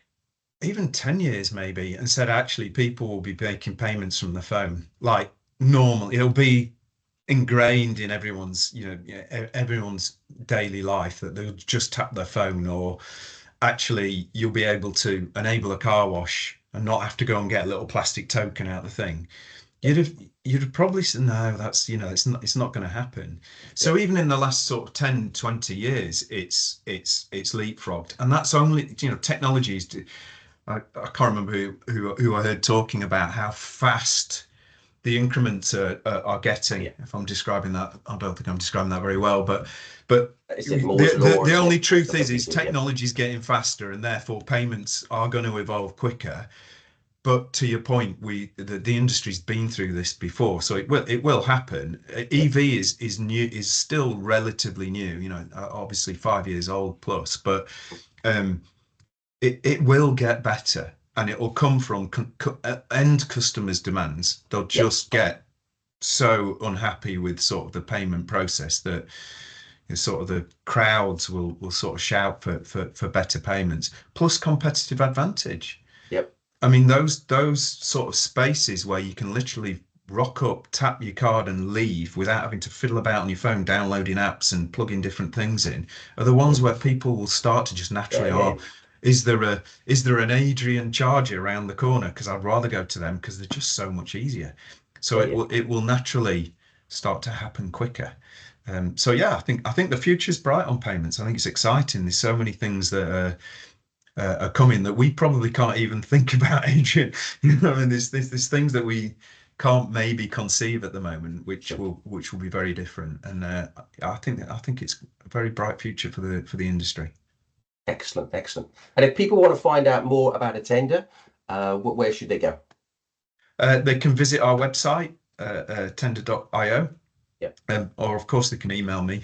even 10 years maybe and said actually people will be making payments from the phone like normal, it'll be ingrained in everyone's everyone's daily life that they'll just tap their phone, or actually you'll be able to enable a car wash and not have to go and get a little plastic token out of the thing. You'd have probably said no, that's it's not going to happen. So even in the last sort of 10-20 years it's leapfrogged, and that's only technologies. I can't remember who I heard talking about how fast the increments are getting. If I'm describing that, I don't think I'm describing that very well, but the only truth is technology is getting faster, and therefore payments are going to evolve quicker. But to your point, the industry's been through this before, so it will happen. EV is new, is still relatively new, obviously 5 years old plus, but it will get better. And it will come from end customers' demands. They'll just get so unhappy with sort of the payment process that sort of the crowds will sort of shout for better payments, plus competitive advantage. Yep. I mean, those sort of spaces where you can literally rock up, tap your card and leave without having to fiddle about on your phone, downloading apps and plugging different things in, are the ones where people will start to just naturally, is there an Adrian charger around the corner? Because I'd rather go to them because they're just so much easier. So it will naturally start to happen quicker. So yeah, I think the future's bright on payments. I think it's exciting. There's so many things that are coming that we probably can't even think about, Adrian. I mean, there's things that we can't maybe conceive at the moment, which will be very different. And I think it's a very bright future for the industry. Excellent. And if people want to find out more about Attenda, where should they go? They can visit our website, attenda.io. Yep. Or of course they can email me,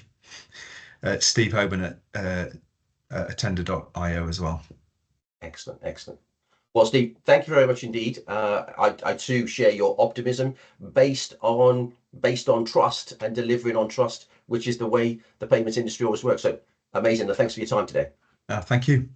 Steve Hoban at attenda.io as well. Excellent. Well, Steve, thank you very much indeed. I too share your optimism based on trust and delivering on trust, which is the way the payments industry always works. So amazing. Thanks for your time today. Thank you.